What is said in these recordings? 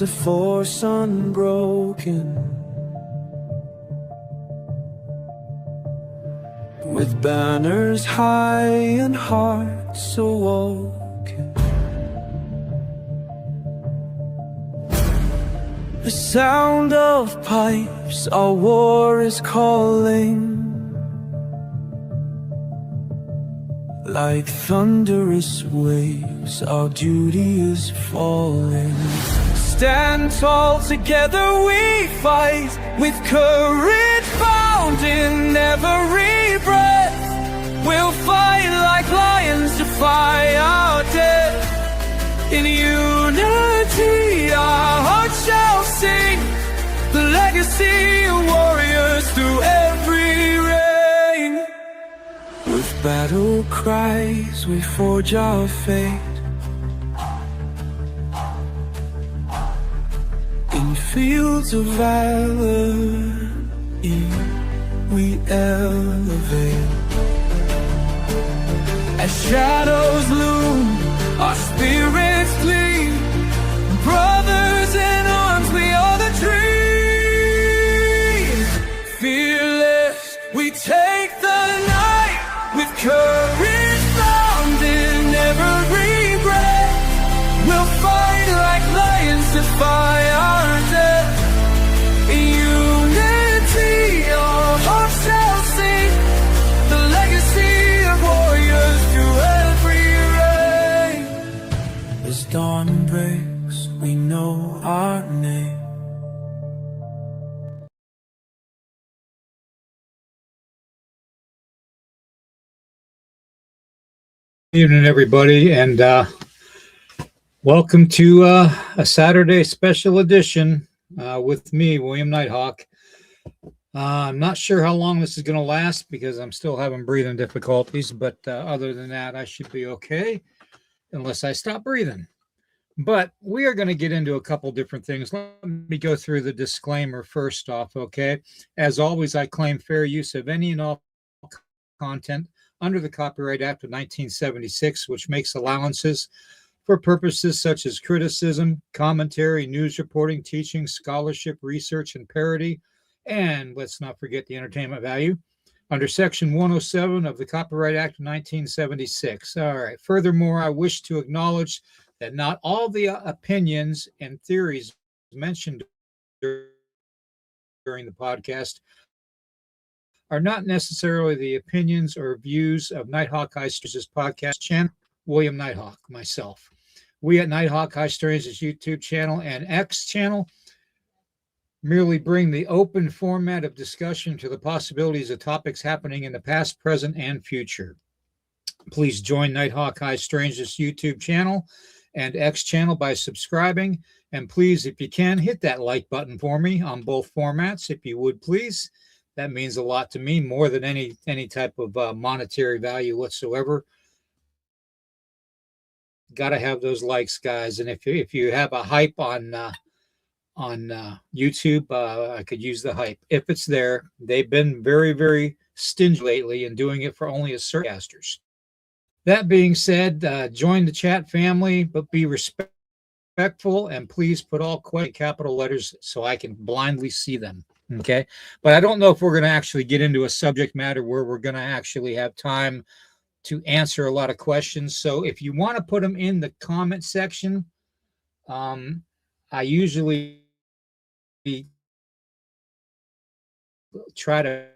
a force unbroken, with banners high and hearts awoken. The sound of pipes, our war is calling. Like thunderous waves, our duty is falling. Stand tall, together we fight, with courage found in every breath. We'll fight like lions, defy our death. In unity our hearts shall sing the legacy of warriors through every reign. With battle cries we forge our fate, in fields of valor we elevate. As shadows loom, our spirits gleam. Brothers in arms, we are the dream. Fearless, we take the night, with courage found in every breath. We'll fight like lions, defy our death. In unity, our hearts shall sing the legacy of warriors through every reign. As dawn breaks, we know our name. Good evening, everybody, and welcome to a Saturday special edition with me, William Nighthawk. I'm not sure how long this is going to last because I'm still having breathing difficulties, but other than that, I should be okay unless I stop breathing. But we are going to get into a couple different things. Let me go through the disclaimer first off, okay? As always, I claim fair use of any and all content under the Copyright Act of 1976, which makes allowances for purposes such as criticism, commentary, news reporting, teaching, scholarship, research, and parody, and let's not forget the entertainment value, under Section 107 of the Copyright Act of 1976. All right. Furthermore, I wish to acknowledge that not all the opinions and theories mentioned during the podcast are not necessarily the opinions or views of Nighthawk High Strange's podcast channel, William Nighthawk, myself. We at Nighthawk High Strange's YouTube channel and X channel merely bring the open format of discussion to the possibilities of topics happening in the past, present, and future. Please join Nighthawk High Strange's YouTube channel and X channel by subscribing. And please, if you can, hit that like button for me on both formats, if you would, please. That means a lot to me, more than any type of monetary value whatsoever. Got to have those likes, guys. And if you have a hype on YouTube, I could use the hype if it's there. They've been very, very stingy lately in doing it for only as casters. That being said, join the chat family, but be respectful and please put all capital letters so I can blindly see them. Okay. But I don't know if we're going to actually get into a subject matter where we're going to actually have time to answer a lot of questions. So if you want to put them in the comment section, I usually try to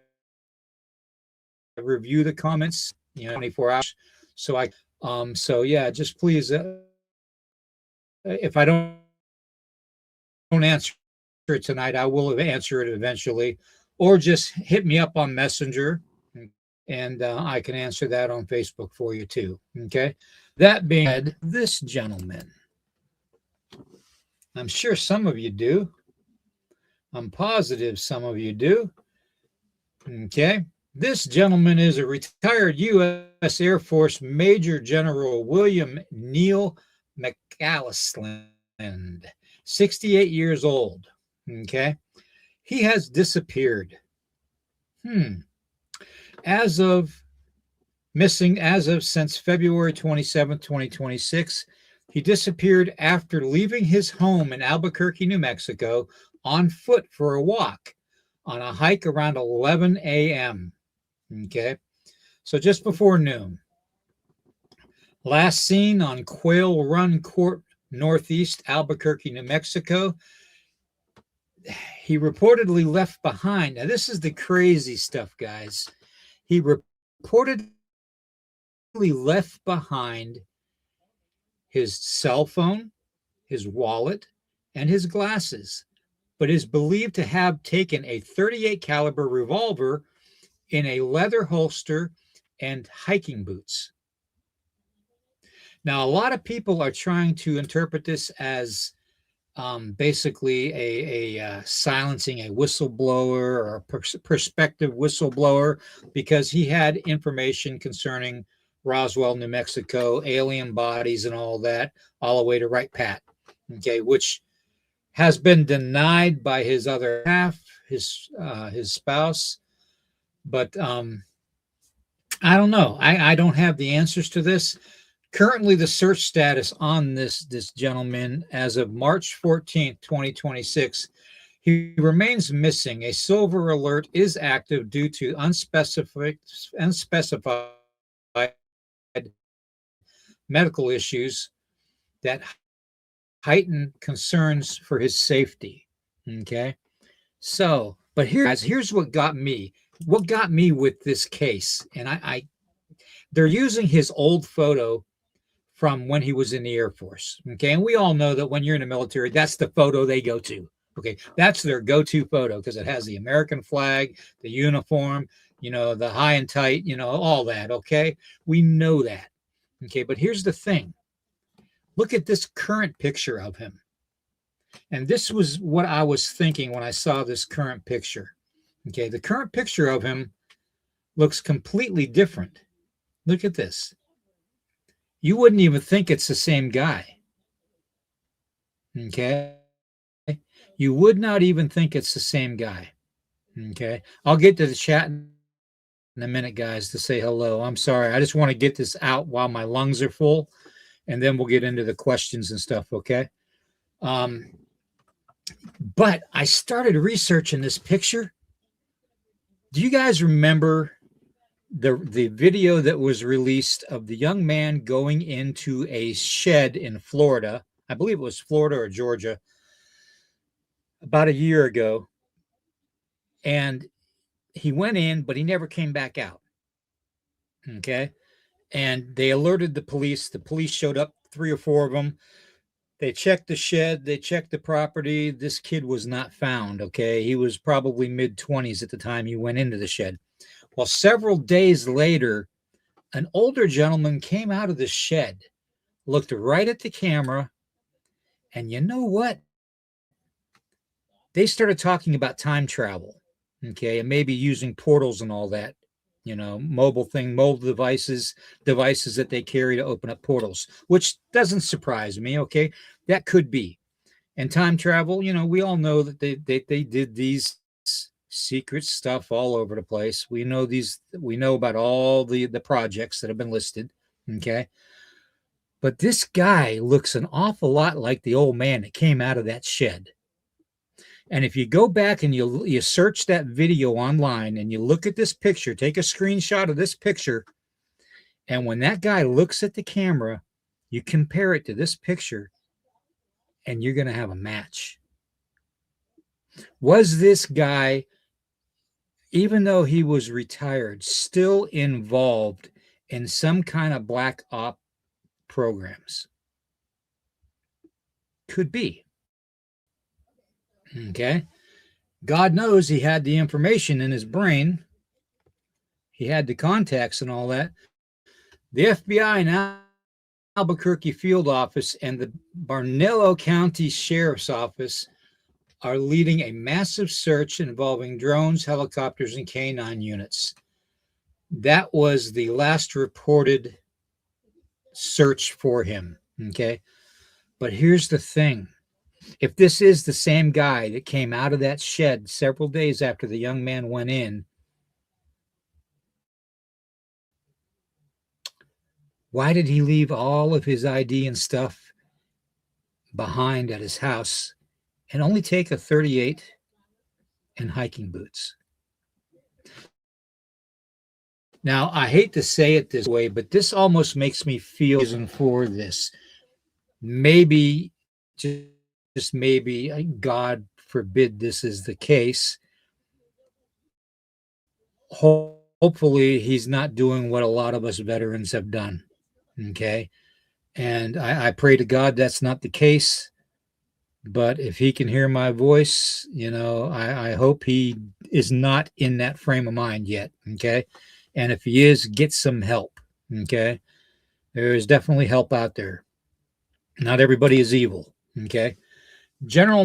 review the comments, 24 hours. So yeah, just please, if I don't answer it tonight, I will answer it eventually, or just hit me up on Messenger and I can answer that on Facebook for you too. Okay. That being said, this gentleman, I'm sure some of you do. I'm positive some of you do. Okay. This gentleman is a retired U.S. Air Force Major General William Neil Malisand, 68 years old. Okay. He has disappeared. As of since February 27th, 2026, He disappeared after leaving his home in Albuquerque, New Mexico, on foot for a walk on a hike around 11 a.m. Okay, so just before noon. Last seen on Quail Run Court, northeast Albuquerque, New Mexico. He reportedly left behind. Now, this is the crazy stuff, guys. He reportedly left behind his cell phone, his wallet, and his glasses, but is believed to have taken a 38 caliber revolver in a leather holster and hiking boots. Now, a lot of people are trying to interpret this as basically a silencing a whistleblower or a prospective whistleblower, because he had information concerning Roswell, New Mexico, alien bodies and all that, all the way to Wright Pat, okay, which has been denied by his other half, his spouse. But I don't know. I don't have the answers to this. Currently, the search status on this gentleman as of March 14th, 2026, he remains missing. A silver alert is active due to unspecified medical issues that heighten concerns for his safety. Okay. So, but here's what got me. What got me with this case, and they're using his old photo from when he was in the Air Force. Okay. And we all know that when you're in the military, that's the photo they go to. Okay. That's their go-to photo because it has the American flag, the uniform, the high and tight, all that. Okay. We know that. Okay. But here's the thing. Look at this current picture of him. And this was what I was thinking when I saw this current picture. Okay. The current picture of him looks completely different. Look at this. You wouldn't even think it's the same guy. Okay. You would not even think it's the same guy. Okay. I'll get to the chat in a minute, guys, to say hello. I'm sorry. I just want to get this out while my lungs are full, and then we'll get into the questions and stuff. Okay. But I started researching this picture. Do you guys remember the video that was released of the young man going into a shed in Florida? I believe it was Florida or Georgia, about a year ago. And he went in, but he never came back out. Okay. And they alerted the police. The police showed up, 3 or 4 of them. They checked the shed. They checked the property. This kid was not found. Okay. He was probably mid-20s at the time he went into the shed. Well, several days later, an older gentleman came out of the shed, looked right at the camera, and you know what? They started talking about time travel, okay, and maybe using portals and all that, mobile devices that they carry to open up portals, which doesn't surprise me, okay? That could be. And time travel, we all know that they did these secret stuff all over the place. We know about all the projects that have been listed, okay? But this guy looks an awful lot like the old man that came out of that shed. And if you go back and you search that video online and you look at this picture, take a screenshot of this picture, and when that guy looks at the camera, you compare it to this picture, and you're going to have a match. Was this guy, even though he was retired, still involved in some kind of black op programs? Could be. Okay. God knows he had the information in his brain. He had the contacts and all that. The FBI and Albuquerque field office and the Barnillo County Sheriff's Office are leading a massive search involving drones, helicopters, and K9 units. That was the last reported search for him. Okay. But here's the thing. If this is the same guy that came out of that shed several days after the young man went in, why did he leave all of his ID and stuff behind at his house and only take a 38 and hiking boots. Now, I hate to say it this way, but this almost makes me feel for this. Maybe, just maybe, God forbid this is the case. Hopefully, he's not doing what a lot of us veterans have done. Okay. And I pray to God that's not the case. But if he can hear my voice, I hope he is not in that frame of mind yet. Okay. And if he is, get some help. Okay. There is definitely help out there. Not everybody is evil. Okay. General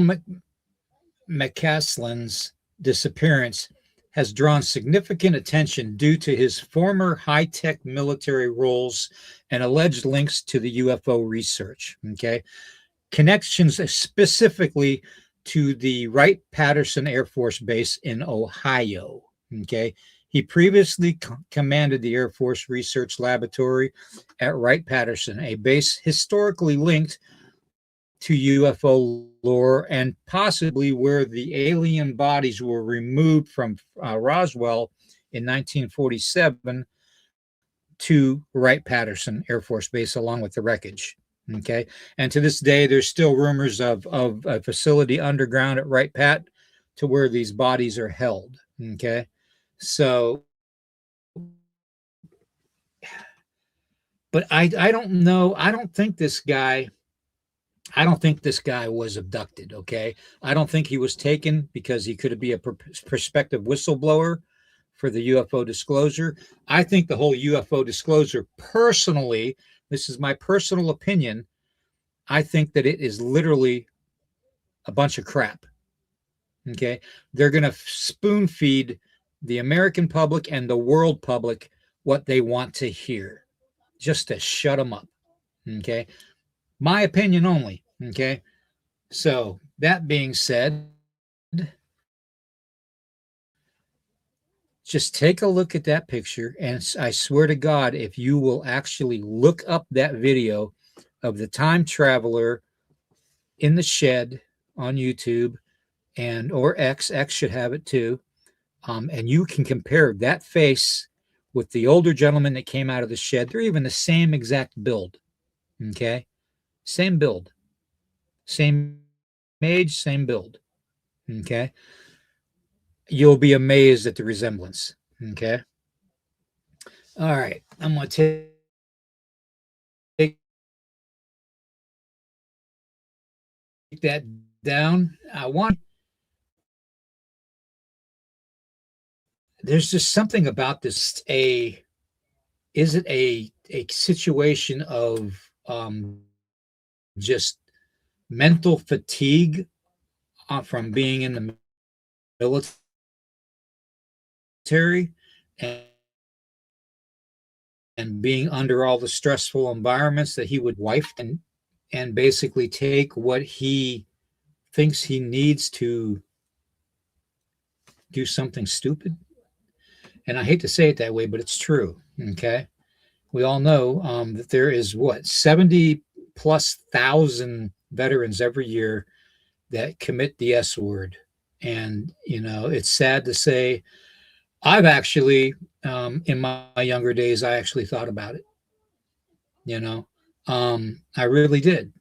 McCaslin's disappearance has drawn significant attention due to his former high-tech military roles and alleged links to the UFO research. Okay. Connections specifically to the Wright-Patterson Air Force Base in Ohio. Okay. He previously commanded the Air Force Research Laboratory at Wright-Patterson, a base historically linked to UFO lore and possibly where the alien bodies were removed from Roswell in 1947 to Wright-Patterson Air Force Base along with the wreckage. Okay. And to this day, there's still rumors of a facility underground at Wright-Pat to where these bodies are held. Okay. So, but I don't know. I don't think this guy was abducted. Okay. I don't think he was taken because he could be a prospective whistleblower for the UFO disclosure. I think the whole UFO disclosure, personally, this is my personal opinion, I think that it is literally a bunch of crap. Okay. They're going to spoon feed the American public and the world public what they want to hear just to shut them up. Okay. My opinion only. Okay. So that being said, just take a look at that picture. And I swear to God, if you will actually look up that video of the time traveler in the shed on YouTube or X should have it too. And you can compare that face with the older gentleman that came out of the shed. They're even the same exact build. Okay. Same build, same age, same build. Okay. You'll be amazed at the resemblance. Okay. All right. I'm going to take that down. There's just something about this. Is it a situation of just mental fatigue from being in the military and being under all the stressful environments that he would wife and basically take what he thinks he needs to do something stupid? And I hate to say it that way, but it's true. Okay. We all know that there is 70 plus thousand veterans every year that commit the S word. And, it's sad to say, I've actually, in my younger days, I actually thought about it. I really did.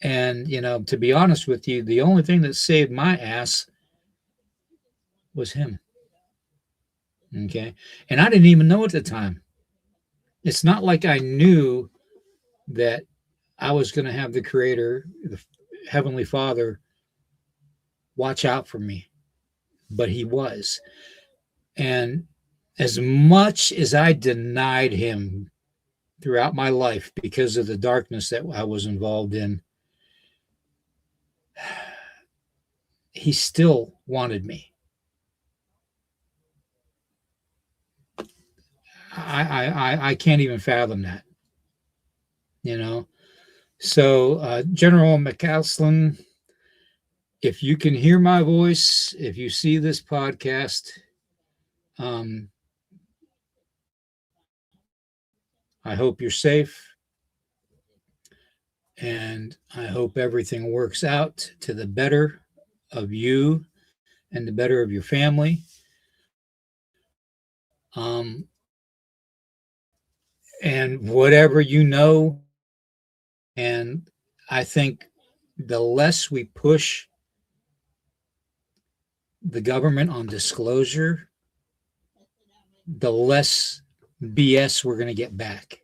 And, to be honest with you, the only thing that saved my ass was him. Okay. And I didn't even know at the time. It's not like I knew that I was going to have the Creator, the Heavenly Father, watch out for me, but he was. And as much as I denied him throughout my life because of the darkness that I was involved in, he still wanted me. I can't even fathom that, So, General McCaslin, if you can hear my voice, if you see this podcast, I hope you're safe. And I hope everything works out to the better of you and the better of your family. Um, and whatever you know, and I think the less we push the government on disclosure, the less BS we're going to get back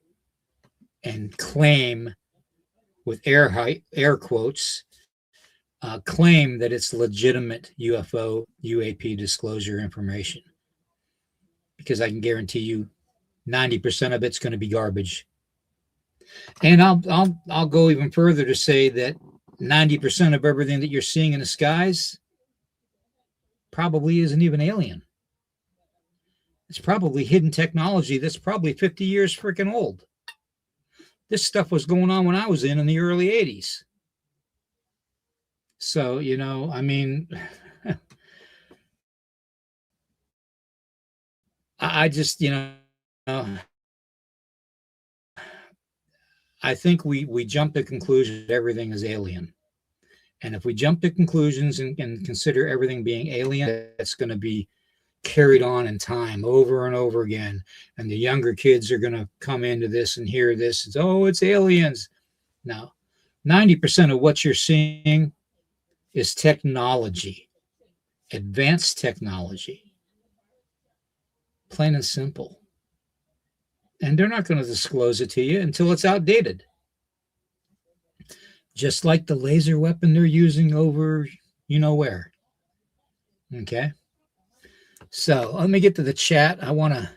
and claim with air quotes, claim that it's legitimate UFO UAP disclosure information, because I can guarantee you 90% of it's going to be garbage. And I'll go even further to say that 90% of everything that you're seeing in the skies probably isn't even alien. It's probably hidden technology that's probably 50 years freaking old. This stuff was going on when I was in the early 80s. So, I mean, I just, I think we jump to conclusion that everything is alien. And if we jump to conclusions and consider everything being alien, that's going to be carried on in time over and over again. And the younger kids are going to come into this and hear this. It's, oh, it's aliens. No, 90% of what you're seeing is technology, advanced technology, plain and simple. And they're not going to disclose it to you until it's outdated. Just like the laser weapon they're using over, where. Okay. So let me get to the chat. I want to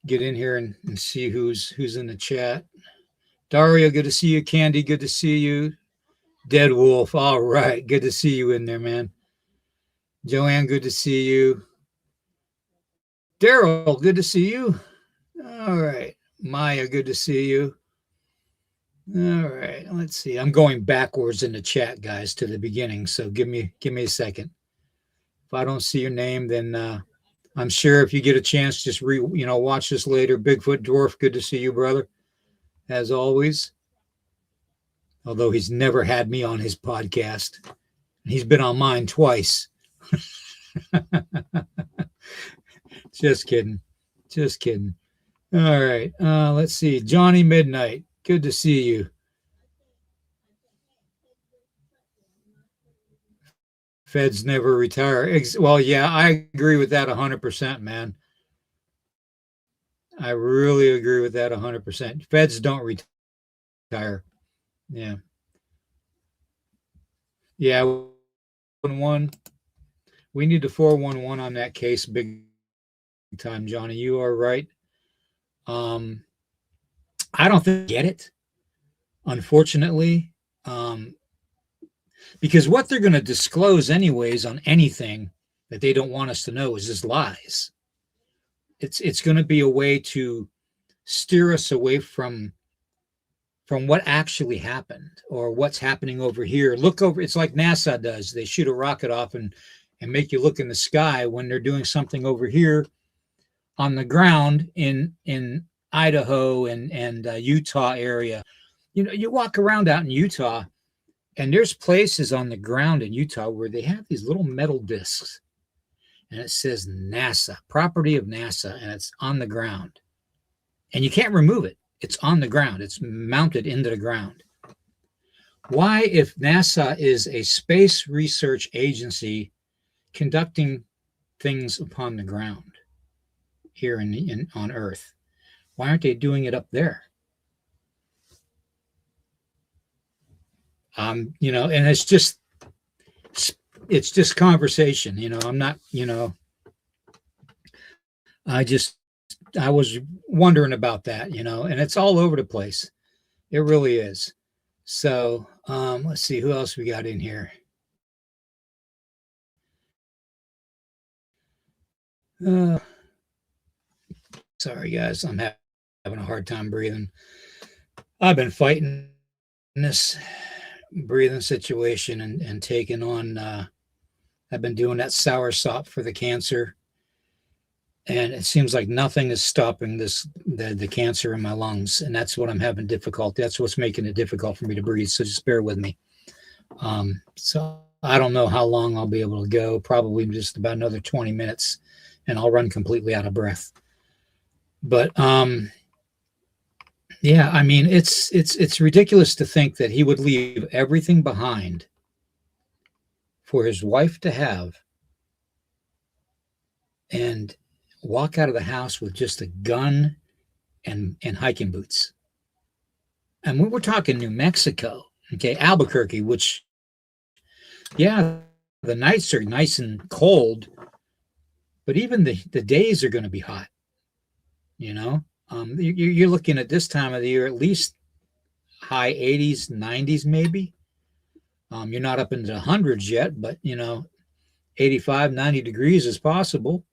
get in here and see who's in the chat. Daria, good to see you. Candy, good to see you. Dead Wolf, all right. Good to see you in there, man. Joanne, good to see you. Daryl, good to see you. All right. Maya, good to see you. All right. Let's see. I'm going backwards in the chat, guys, to the beginning. So give me a second. If I don't see your name, then I'm sure if you get a chance, just watch this later. Bigfoot Dwarf, good to see you, brother, as always. Although he's never had me on his podcast. He's been on mine twice. Just kidding. Just kidding. All right. Let's see. Johnny Midnight, good to see you. Feds never retire. Well, yeah, I agree with that 100%, man. I really agree with that 100%. Feds don't retire. Yeah. Yeah. 111. We need to 411 on that case big time, Johnny. You are right. I don't think I get it, unfortunately. Because what they're going to disclose anyways on anything that they don't want us to know is just lies. It's going to be a way to steer us away from what actually happened or what's happening over here. Look over. It's like NASA does. They shoot a rocket off and make you look in the sky when they're doing something over here on the ground in Idaho and Utah area. You walk around out in Utah, and there's places on the ground in Utah where they have these little metal discs, and it says NASA, property of NASA, and it's on the ground. And you can't remove it. It's on the ground. It's mounted into the ground. Why, if NASA is a space research agency conducting things upon the ground here on Earth, why aren't they doing it up there? And it's just conversation. I'm not, I was wondering about that, and it's all over the place. It really is. So let's see who else we got in here. Sorry, guys, I'm having a hard time breathing. I've been fighting this breathing situation and taking on. I've been doing that soursop for the cancer, and it seems like nothing is stopping the cancer in my lungs, and that's what I'm having difficulty. That's what's making it difficult for me to breathe. So just bear with me. So I don't know how long I'll be able to go. Probably just about another 20 minutes, and I'll run completely out of breath. But yeah, I mean, it's ridiculous to think that he would leave everything behind for his wife to have and walk out of the house with just a gun and hiking boots. And we're talking New Mexico, okay, Albuquerque, which, yeah, the nights are nice and cold, but even the days are going to be hot, you know. You're looking at this time of the year at least high 80s, 90s, maybe. You're not up into the hundreds yet, but 85, 90 degrees is possible.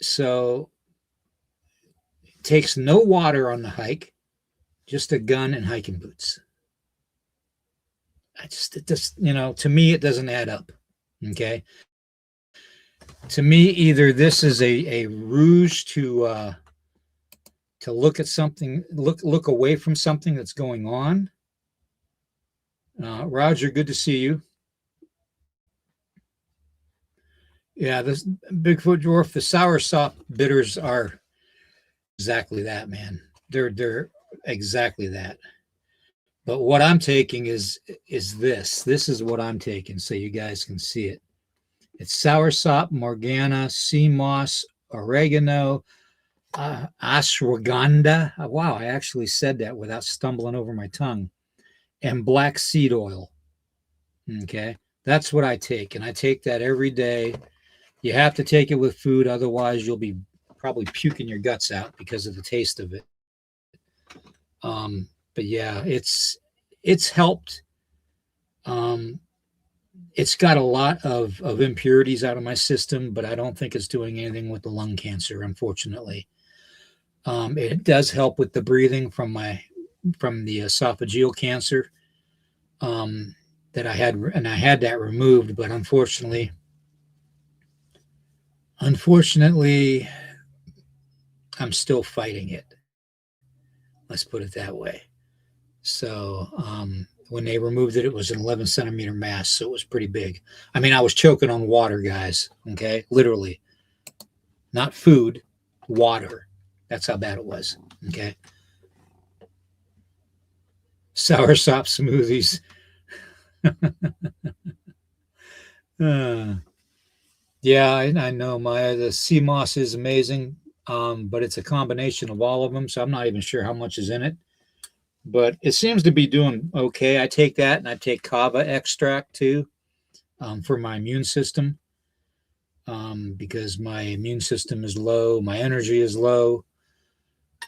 So it takes no water on the hike, just a gun and hiking boots. It just, to me, it doesn't add up. Okay. To me, either this is a ruse to look at something, look away from something that's going on. Roger, good to see you. Yeah, this Bigfoot dwarf, the soursop bitters are exactly that, man. They're exactly that. But what I'm taking is this. This is what I'm taking, so you guys can see it. It's soursop, morgana, sea moss, oregano, ashwagandha. Wow, I actually said that without stumbling over my tongue. And black seed oil. Okay, that's what I take, and I take that every day. You have to take it with food, otherwise you'll be probably puking your guts out because of the taste of it. But yeah, it's helped. It's got a lot of impurities out of my system, but I don't think it's doing anything with the lung cancer, unfortunately. It does help with the breathing from the esophageal cancer that I had, and I had that removed, but unfortunately, I'm still fighting it. Let's put it that way. So when they removed it, it was an 11 centimeter mass, so it was pretty big. I mean, I was choking on water, guys. Okay, literally, not food, water. That's how bad it was. Okay. Soursop smoothies. Yeah, I know, Maya. The sea moss is amazing, but it's a combination of all of them, so I'm not even sure how much is in it. But it seems to be doing okay. I take that, and I take kava extract too, for my immune system, because my immune system is low, my energy is low.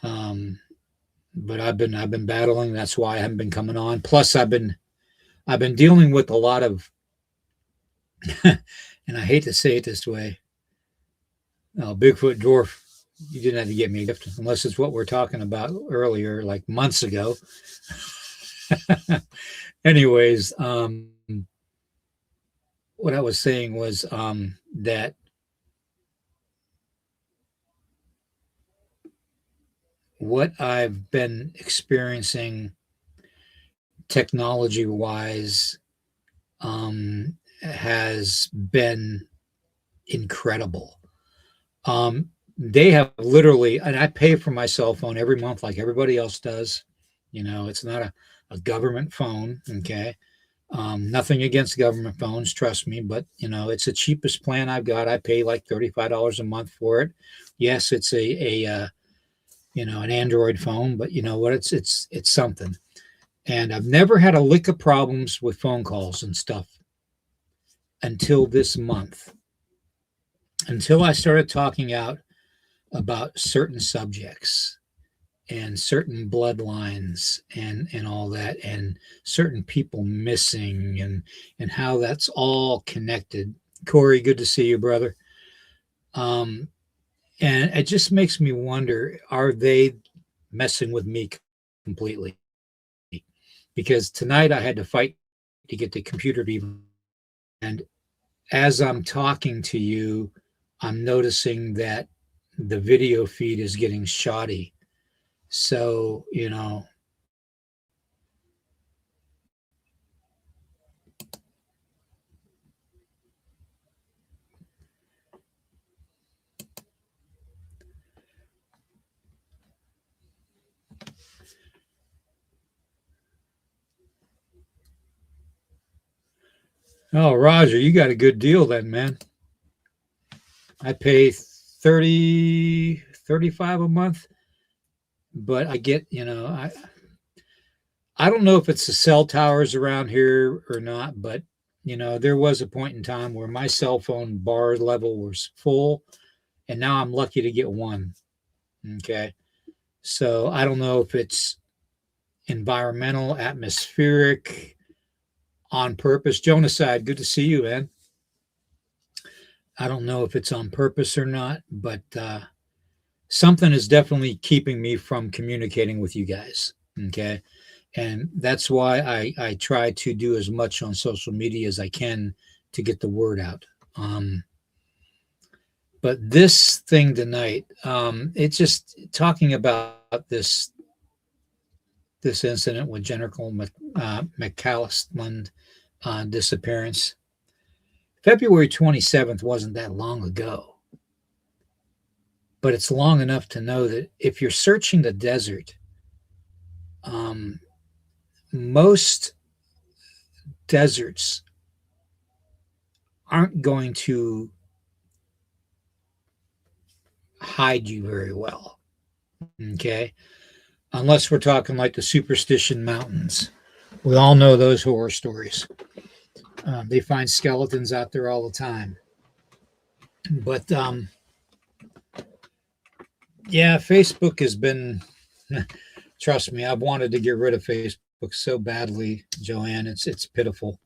But I've been battling. That's why I haven't been coming on. Plus, I've been dealing with a lot of, and I hate to say it this way, Bigfoot dwarf. You didn't have to get me a gift unless it's what we're talking about earlier, like months ago. Anyways, what I was saying was that what I've been experiencing technology wise has been incredible. They have literally, and I pay for my cell phone every month like everybody else does. It's not a government phone. Okay. Nothing against government phones, trust me, but it's the cheapest plan I've got. I pay like $35 a month for it. Yes, it's an Android phone, but you know what? It's something. And I've never had a lick of problems with phone calls and stuff until this month, until I started talking out about certain subjects and certain bloodlines and all that, and certain people missing, and how that's all connected. Corey, good to see you, brother. And it just makes me wonder, are they messing with me completely? Because tonight I had to fight to get the computer to even, and as I'm talking to you, I'm noticing that the video feed is getting shoddy. So, oh, Roger, you got a good deal then, man. I pay 35 a month, but I get, I don't know if it's the cell towers around here or not, but there was a point in time where my cell phone bar level was full, and now I'm lucky to get one. Okay. So I don't know if it's environmental, atmospheric, on purpose. Jonaside, good to see you, man. I don't know if it's on purpose or not, but something is definitely keeping me from communicating with you guys. Okay. And that's why I try to do as much on social media as I can to get the word out. But this thing tonight, it's just talking about this incident with General McAllister disappearance. February 27th wasn't that long ago, but it's long enough to know that if you're searching the desert, most deserts aren't going to hide you very well. Okay. Unless we're talking like the Superstition Mountains. We all know those horror stories. They find skeletons out there all the time. But yeah, Facebook has been, trust me, I've wanted to get rid of Facebook so badly, Joanne. It's pitiful.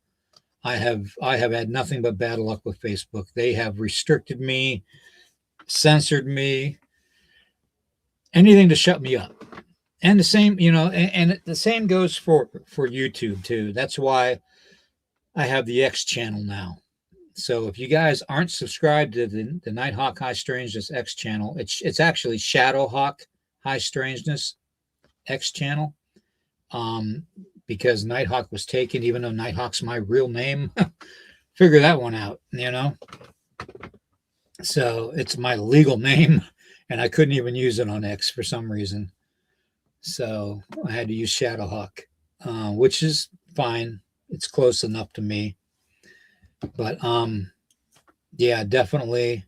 I have had nothing but bad luck with Facebook. They have restricted me, censored me, anything to shut me up. And the same, and the same goes for YouTube too. That's why I have the X channel now. So if you guys aren't subscribed to the Nighthawk High Strangeness X channel, it's actually Shadowhawk High Strangeness X channel. Because Nighthawk was taken, even though Nighthawk's my real name. Figure that one out, So it's my legal name, and I couldn't even use it on X for some reason. So I had to use Shadowhawk, which is fine. It's close enough to me. But yeah, definitely.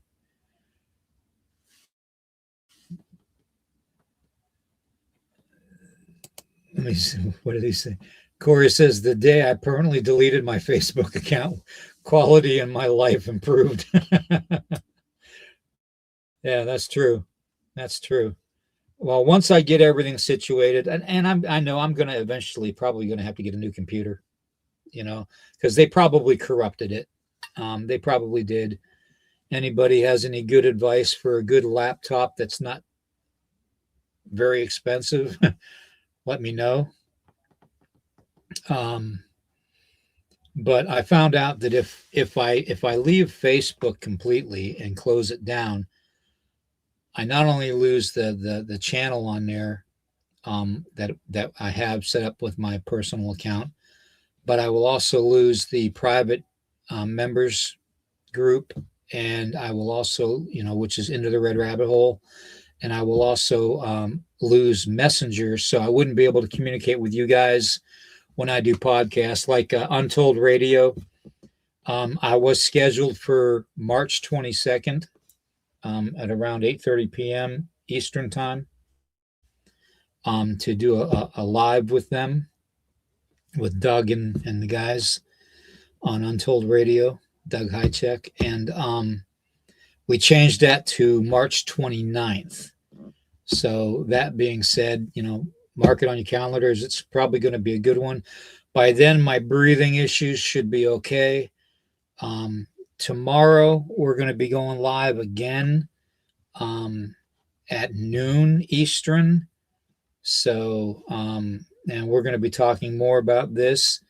Let me see. What did he say? Corey says, the day I permanently deleted my Facebook account, quality in my life improved. Yeah, that's true. That's true. Well, once I get everything situated, and I know I'm going to eventually probably going to have to get a new computer, because they probably corrupted it. They probably did. Anybody has any good advice for a good laptop that's not very expensive? Let me know. But I found out that if I leave Facebook completely and close it down, I not only lose the channel on there that I have set up with my personal account, but I will also lose the private members group, and I will also, which is Into the Red Rabbit Hole, and I will also lose Messenger, so I wouldn't be able to communicate with you guys when I do podcasts like Untold Radio. I was scheduled for March 22nd at around 8:30 p.m. Eastern time to do a live with them, with Doug and the guys on Untold Radio, Doug Highcheck. And we changed that to March 29th. So that being said, mark it on your calendars. It's probably going to be a good one. By then, my breathing issues should be okay. Tomorrow, we're going to be going live again at noon Eastern. So, and we're going to be talking more about this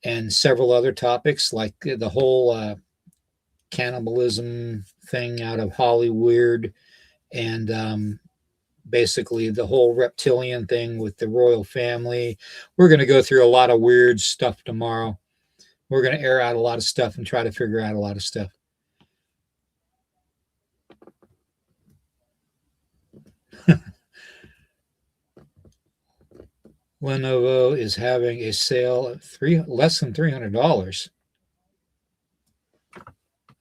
and several other topics like the whole cannibalism thing out of Hollywood, and basically the whole reptilian thing with the royal family. We're going to go through a lot of weird stuff tomorrow. We're going to air out a lot of stuff and try to figure out a lot of stuff. Lenovo is having a sale of less than $300.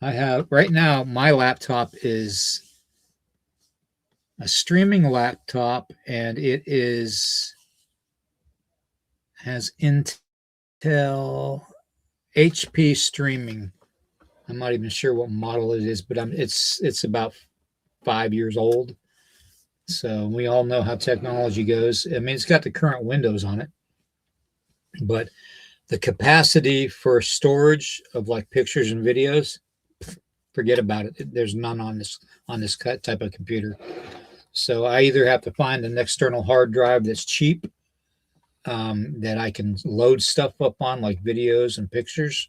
I have right now, my laptop is a streaming laptop, and it has Intel HP streaming. I'm not even sure what model it is, but it's about 5 years old. So we all know how technology goes. I mean, it's got the current Windows on it, but the capacity for storage of like pictures and videos, forget about it. There's none on this type of computer. So I either have to find an external hard drive that's cheap, that I can load stuff up on, like videos and pictures,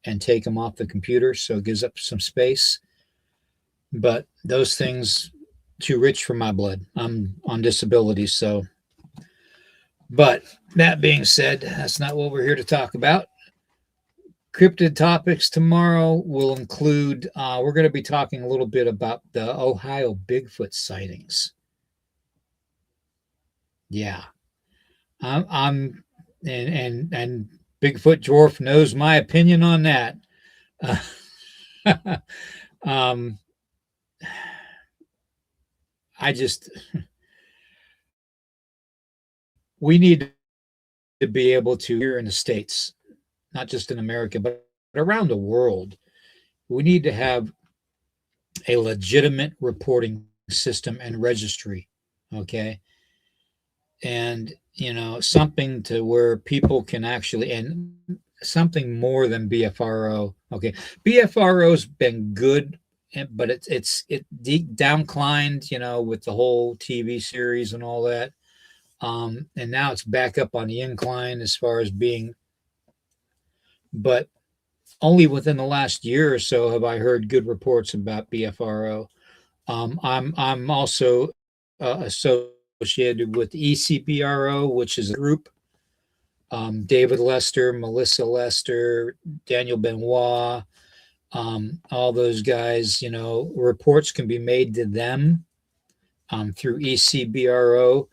and take them off the computer, so it gives up some space. But those things too rich for my blood. I'm on disability, so. But that being said, that's not what we're here to talk about. Cryptid topics tomorrow will include, we're going to be talking a little bit about the Ohio Bigfoot sightings. Yeah. I'm and Bigfoot Dwarf knows my opinion on that. I just, we need to be able to, here in the States, not just in America, but around the world, we need to have a legitimate reporting system and registry. Okay. And, something to where people can actually, and something more than BFRO. Okay. BFRO's been good, but it downclined, with the whole TV series and all that. And now it's back up on the incline as far as being, but only within the last year or so have I heard good reports about BFRO. I'm also associated with ECBRO, which is a group. David Lester, Melissa Lester, Daniel Benoit, all those guys. Reports can be made to them through ECBRO.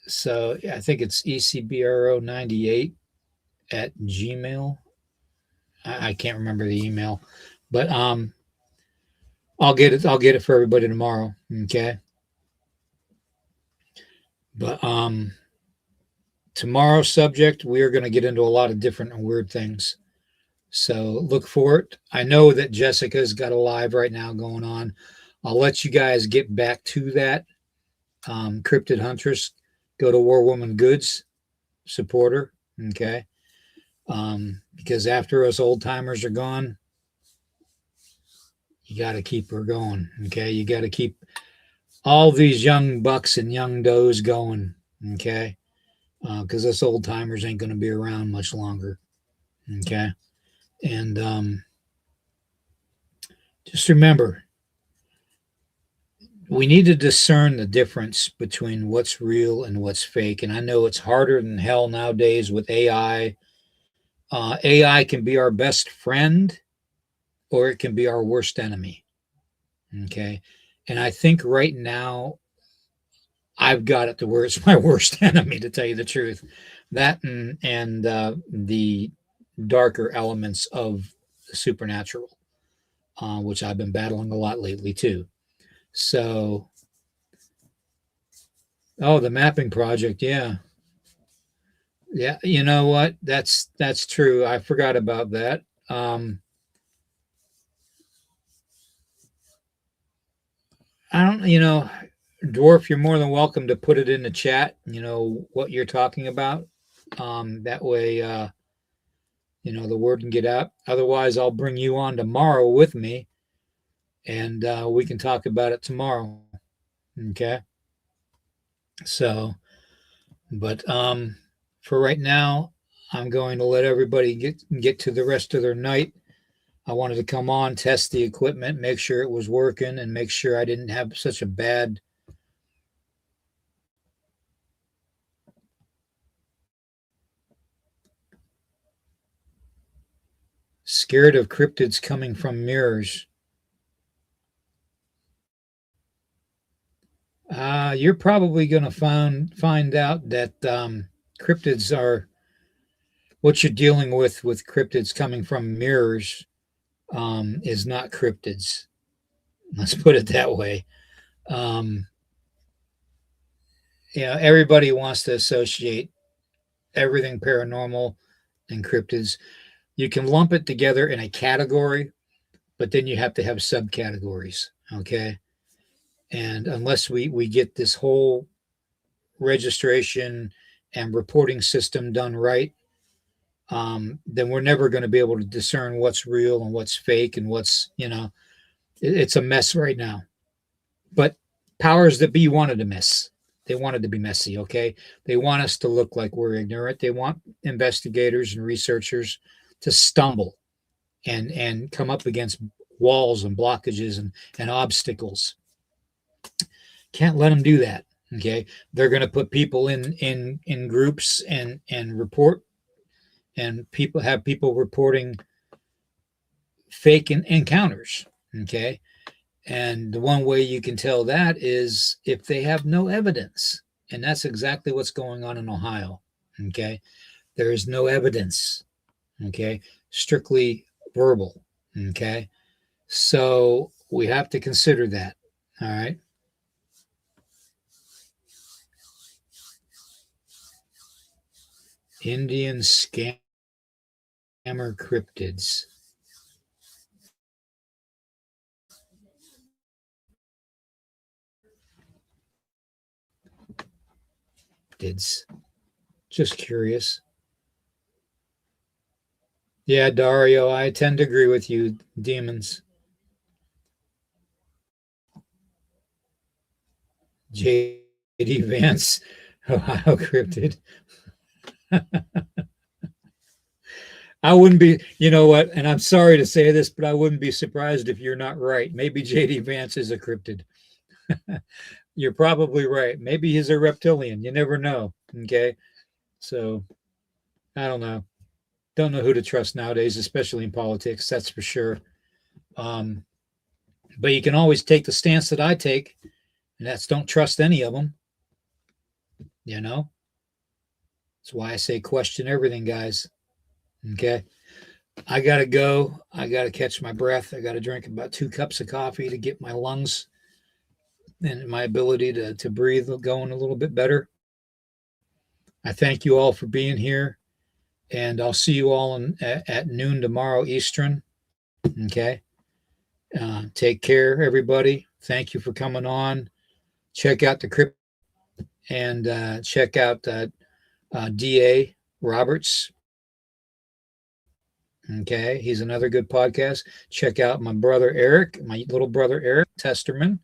So I think it's ECBRO98 at Gmail. I can't remember the email, but I'll get it for everybody tomorrow. Okay. But tomorrow's subject, we are going to get into a lot of different and weird things. So look for it. I know that Jessica's got a live right now going on. I'll let you guys get back to that. Cryptid Huntress, go to War Woman Goods, support her. Okay. Because after us old timers are gone, you got to keep her going. Okay. You got to keep all these young bucks and young does going. Okay. Because us old timers ain't going to be around much longer. Okay. And just remember, we need to discern the difference between what's real and what's fake. And I know it's harder than hell nowadays with AI. AI can be our best friend, or it can be our worst enemy. Okay. And I think right now I've got it to where it's my worst enemy, to tell you the truth. That and the darker elements of the supernatural, which I've been battling a lot lately too. So, the mapping project, yeah. Yeah, you know what? That's true. I forgot about that. I don't, Dwarf, you're more than welcome to put it in the chat, what you're talking about. That way, the word can get out. Otherwise, I'll bring you on tomorrow with me, and we can talk about it tomorrow. Okay. So, but for right now, I'm going to let everybody get to the rest of their night. I wanted to come on, test the equipment, make sure it was working, and make sure I didn't have such a bad scared of cryptids coming from mirrors. You're probably going to find out that cryptids are what you're dealing with cryptids coming from mirrors is not cryptids. Let's put it that way. Um, everybody wants to associate everything paranormal and cryptids. You can lump it together in a category, but then you have to have subcategories. Okay. And unless we get this whole registration and reporting system done right, then we're never going to be able to discern what's real and what's fake and what's, it's a mess right now. But powers that be wanted to mess. They wanted to be messy, okay? They want us to look like we're ignorant. They want investigators and researchers to stumble and come up against walls and blockages and obstacles. Can't let them do that, okay? They're going to put people in groups and report, and have people reporting fake encounters, okay? And the one way you can tell that is if they have no evidence. And that's exactly what's going on in Ohio. Okay. There is no evidence. Okay. Strictly verbal. Okay. So we have to consider that. All right. Indian scammer cryptids. Just curious. Yeah, Dario, I tend to agree with you. Demons. J.D. Vance, Ohio cryptid. I wouldn't be, you know what, and I'm sorry to say this, but I wouldn't be surprised if you're not right. Maybe J.D. Vance is a cryptid. You're probably right. Maybe he's a reptilian. You never know. Okay. So I don't know. Don't know who to trust nowadays, especially in politics. That's for sure. But you can always take the stance that I take, and that's don't trust any of them. That's why I say question everything, guys. Okay. I got to go. I got to catch my breath. I got to drink about 2 cups of coffee to get my lungs and my ability to breathe going a little bit better. I thank you all for being here, and I'll see you all at noon tomorrow Eastern. Okay. Take care, everybody. Thank you for coming on. Check out the crypt and check out D.A. Roberts. Okay. He's another good podcast. Check out my brother Eric, my little brother Eric Testerman.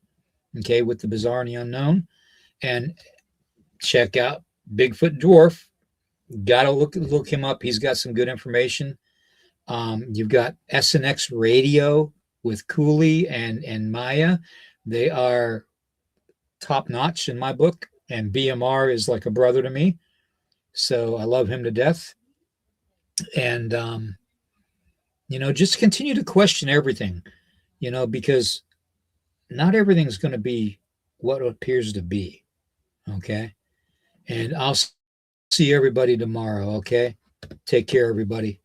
Okay, with the Bizarre and the Unknown, and check out Bigfoot Dwarf. Gotta look him up. He's got some good information. You've got SNX Radio with Cooley and Maya. They are top notch in my book, and BMR is like a brother to me. So I love him to death. And just continue to question everything, because not everything's going to be what it appears to be. Okay. And I'll see everybody tomorrow. Okay. Take care, everybody.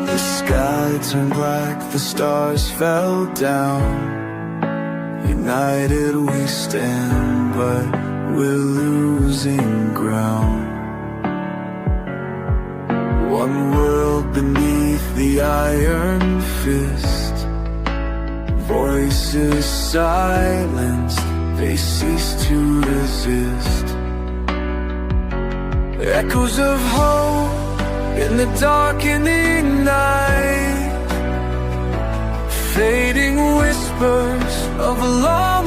The sky turned black, the stars fell down. United we stand, but we're losing ground. One world beneath the iron fist. Voices silenced, they cease to resist. Echoes of hope in the darkening night, fading whispers of a long